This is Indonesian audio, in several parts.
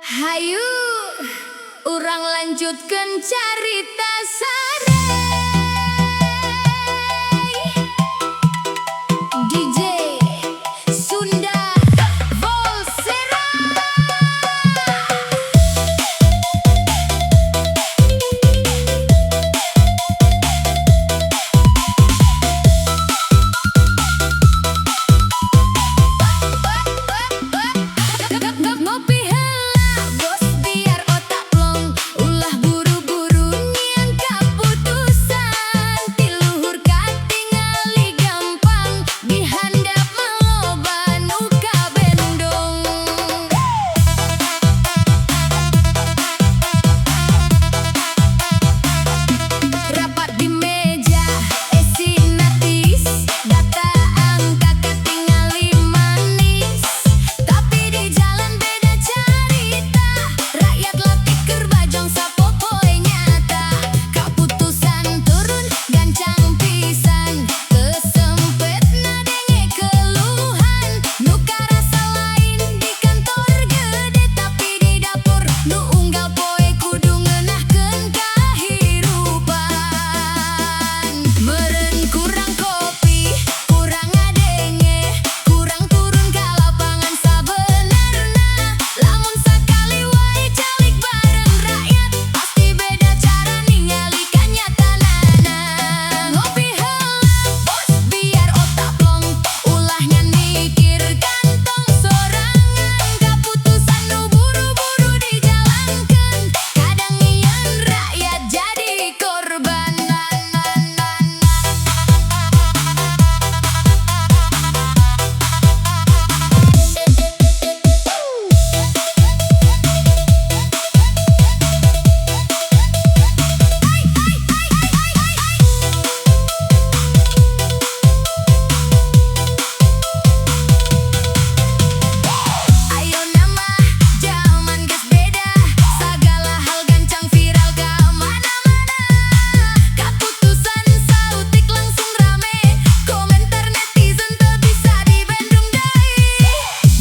Hayu urang lanjutkan carita sare DJ Sunda Volsera. Ngopi heula bos biar otak plong, ulah buru-buru nyian kaputusan. Tiluhur katingali gampang, dihandap maloba nu kabendong. Rapat di meja, esi natis, data angka ketingali manis. Tapi di jalan beda carita, rakyat letih keur bajong sapopoe nyata. Kaputusan turun gancang pisan, kesempetna denge keluhan. Nu karasa lain di kantor gede, tapi di dapur nu unggal poe kudu ngeunahkeun kahirupan. Meureun kurang kopi, kurang ngadenge, kurang turun ka lapangan sabenerna. Lamun sakali wae calik bareng rakyat, pasti beda cara ningali kanyatanana. Ngopi heula bos biar otak plong, ulah ngan mikir kantong sorangan. Kaputusan nu buru-buru dijalankeun, kadang nyieun rakyat jadi korban. Ayo nama zaman geus beda, sagala hal gancang viral ka mana-mana. Kaputusan sautik langsung rame, komentar netizen teu bisa dibendung deui.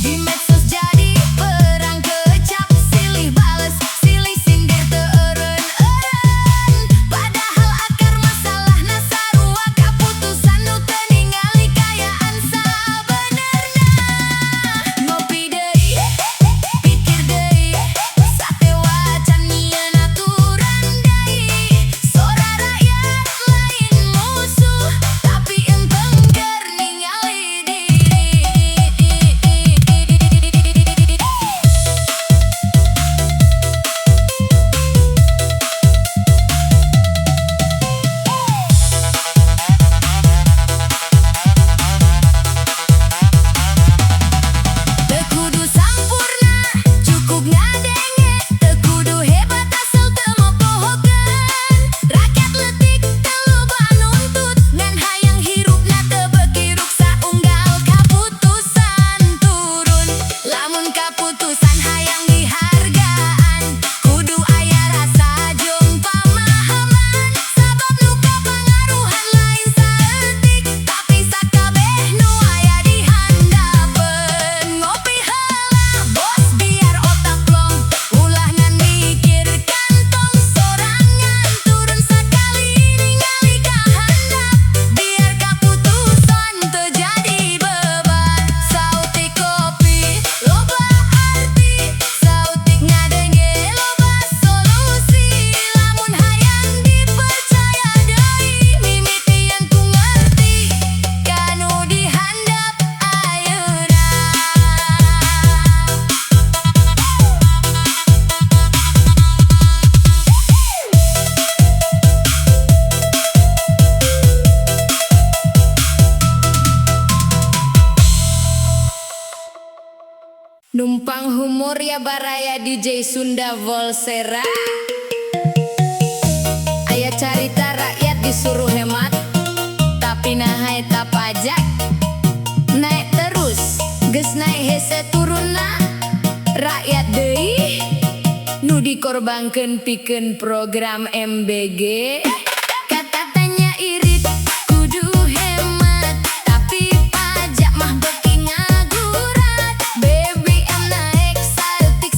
Di medsos jadi perang kecap, silih bales, silih sindir teu eureun-eureun. Padahal akar masalahna sarua, kaputusan nu teu ningali kayaan sabenerna. Ngopi deui, pikir deui, sate wacan nyieun aturan deui. Sora rakyat lain musuh, tapi enteng keur ningali diri. Teu kudu sampurna, cukup ngadenge, teu kudu hebat asal teu mopohokeun. Rakyat leutik teu loba nuntut, ngan hayang hirupna teu beuki ruksa unggal kaputusan turun. Lamun kaputusan hayang dihargaan, kudu aya rasa jeung pamahaman. Sabab nu kapangaruhan lain saeutik, tapi sakabeh nu aya di handapeun. Ngopi heula bos biar otak plong, ulah ngan mikir kantong sorangan. Turun sakali ningali ka handap, biar kaputusan teu jadi beban. Sautik kopi loba arti, sautik ngadenge loba solusi. Lamun hayang dipercaya deui, mimitian ku ngerti kanu dihandap ayeuna. Numpang humor ya baraya DJ Sunda Volsera. Aya carita rakyat disuruh hemat, tapi naha eta pajak naik terus, geus naik hese turunna rakyat deui nu dikorbankeun pikeun program MBG. Kata tanya irit kudu hemat, tapi pajak mah beuki ngagurat. BBM naik saeutik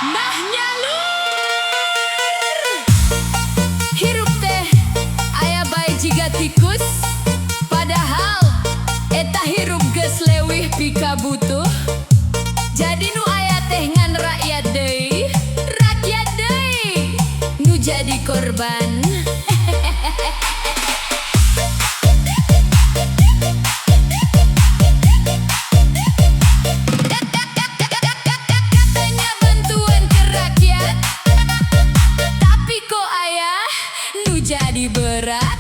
Nah nyalur hirup teh aya bae jiga tikus, padahal eta hirup geus leuwih pika butuh. Jadi nu aya teh ngan rakyat deui nu jadi korban. Katanya bantuan ke rakyat, tapi kok aya nu jadi berat.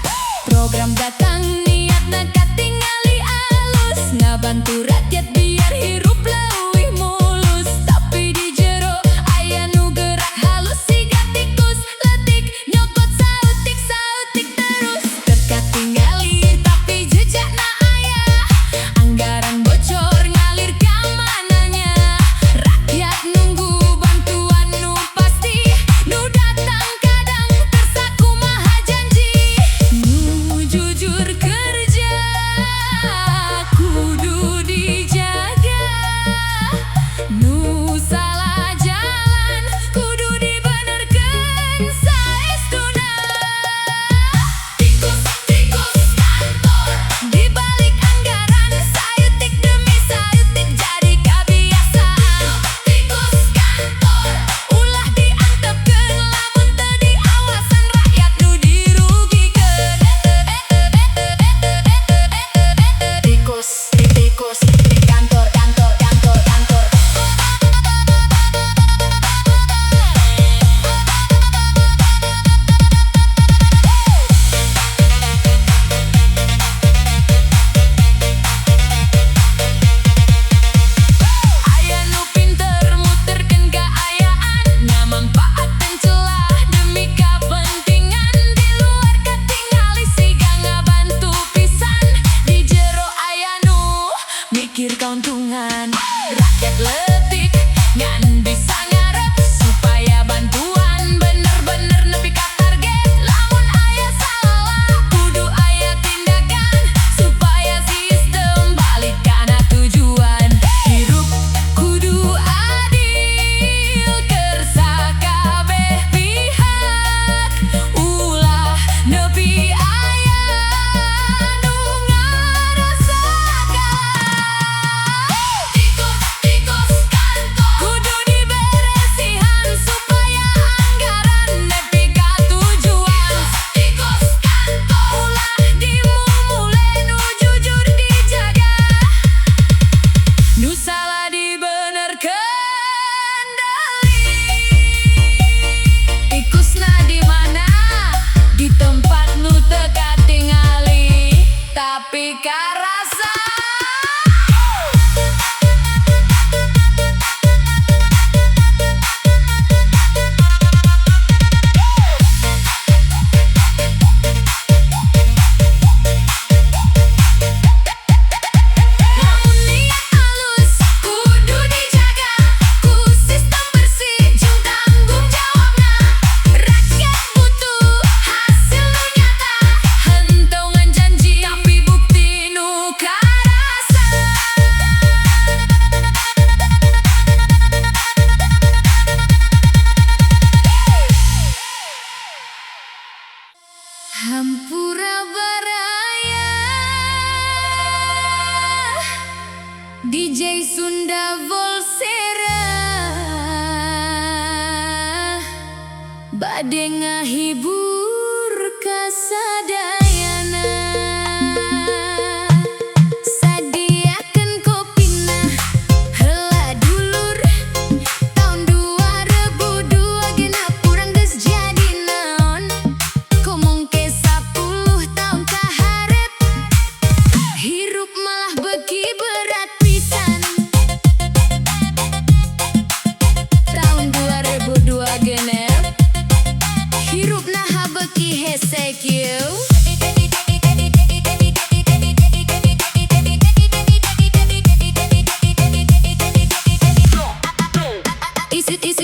Program datang niatna katingali alus, ngabantu rakyat biar hirup leuwih mulus. Tapi di jero aya nu gerak halus siga tikus, letik nyokot sautik terus. Terkatingali tapi jejakna aya, anggaran bocor ngalir ka mananya. Rakyat nunggu bantuan nu pasti, nu datang kadang tersaku maha janji. Nu jujur kerja kudu dijaga, nu salah jalan kudu dibenerkeun saestuna. Tikus kantor dibalik anggaran, sayutik demi sayutik jadi kebiasaan. Tikus kantor ulah diantepkeun, lamun teu diawasan rakyat nu dirugikeun. Tikus di kantor. Aya nu pinter muterkeun gaayaan, ngamanfaatkeun celah demi kapentingan. Di luar katingali siga ngabantu pisan, di jero aya nu mikir kauntungan. Rakyat leutik ngan bisa ngarep supaya bantuan bener-bener nepi ka target. Lamun aya salah kudu aya tindakan, supaya sistem balik kana tujuan. Hirup kudu adil keur sakabeh pihak, ulah nepi aya nu ngarasakan. Tikus kantor kudu diberesihan supaya anggaran nepi ka tujuan. Tikus kantor ulah dimumule, nu jujur dijaga, nu salah dibenerkeun deui. Tikusna di mana? Di tempat nu teu katingali tapi karasa. Lamun niat alus kudu dijaga, ku sistem bersih jeung tanggung jawabna. Rakyat butuh hasil nu nyata, henteu ngan janji tapi bukti nu karasa. Hampura baraya DJ Sunda Volsera bade ngahibur kasadayana. Sadiakeun kopina heula dulur, tahun 2002 genep urang geus jadi naon. Komong ke 10 tahun kaharep, hirup malah beuki berat pisan. Tahun 2002 genep, hirup naha beuki hese kieu.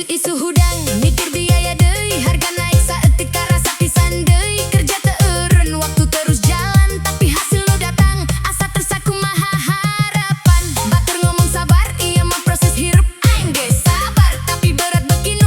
Isu hudang mikir biaya deui, harga naik saeutik karasa pisan deui. Kerja teu eureun, waktu terus jalan, tapi hasil nu datang asa tersaku maha harapan. Batur ngomong sabar, ieu mah proses hirup aing ge sabar, tapi berat beuki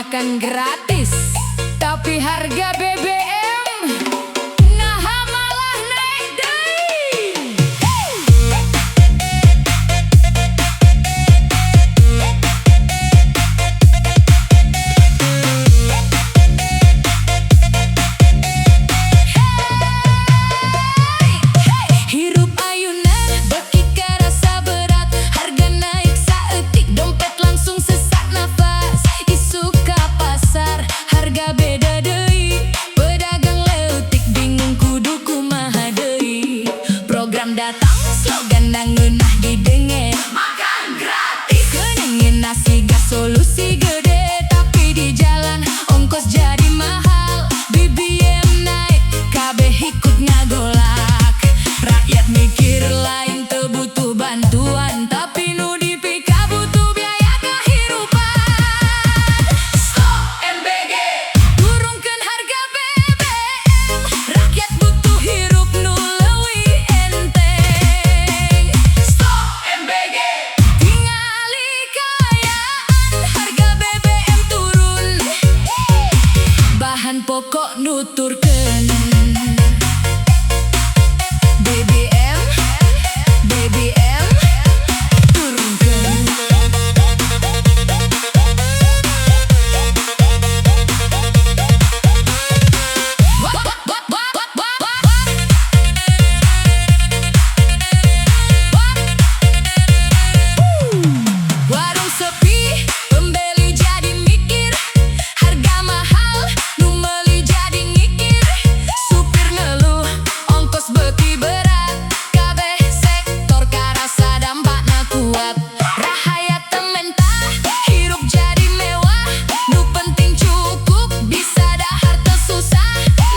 makan gratis, tapi harga BBM nah malah naik deui. Hirup ayeuna beki karasa berat, harga naik saeutik dompet langsung sesak nafas. Isuk ka pasar harga beda deui, pedagang leutik bingung kudu kumaha deui. Program datang slogan ngeunah didengen, makan gratis. Kedengeun nasi gas solusi gede, tapi di jalan ongkos jadi mahal. BBM naik kabeh ikut ngagolak. Rakyat mikir lain teu butuh bantuan, tapi nu dipika butuh biaya kahirupan. Stop MBG, turunkeun harga BBM. Rakyat butuh hirup nu leuwih enteng. Stop MBG, tingali kaayaan harga BBM turun. Bahan pokok nuturkeun. BBM turunkeun. Warung sepi, pembeli jadi mikir, harga mahal, nu meuli jadi ngikir. Supir ngeluh, ongkos beuki berat, kabeh sektor karasa dampakna kuat. Rahayat teu mentah, hirup jadi mewah, nu penting cukup, bisa dahar teu susah.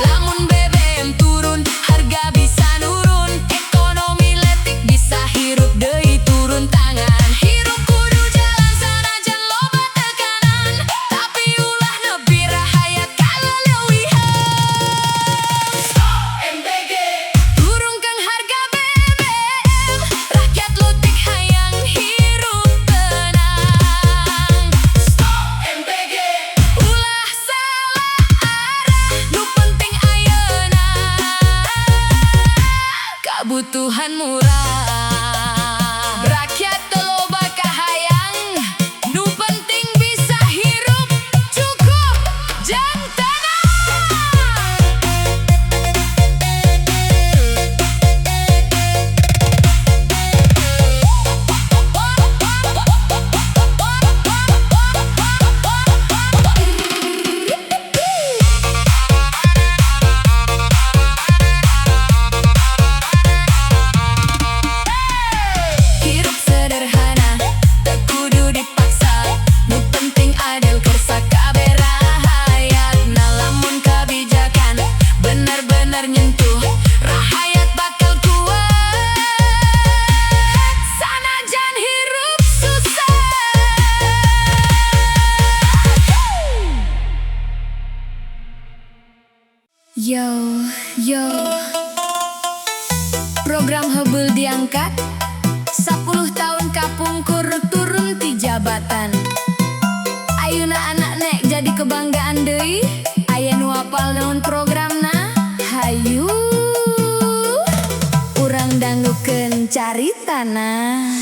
Lamun BBM turun, harga bisa nurun, ekonomi letik bisa hirup deui turun tangan. Hirup kudu jalan sanajan loba tekanan, tapi ulah nepi rahayat kaleuwihan. Stop MBG, turunkeun harga BBM. Rakyat leutik hayang hirup tenang. Stop MBG, ulah salah arah, nu penting ayeuna kabutuhan murah. Rakyat teu loba kahayang, nu penting bisa hirup cukup jang tenang. Hirup sederhana, teu kudu dipaksa, nu penting adil kersa kabeh rahayatna. Lamun kabijakan bener-bener nyentuh, rahayat bakal kuat, sanajan hirup susah. Yo, program hebeul diangkat, 10 tahun kapungkur turun ti jabatan. Ayeuna anak nek jadi kebanggaan deui, aya nu apal naon programna. Hayu urang dangukeun caritana.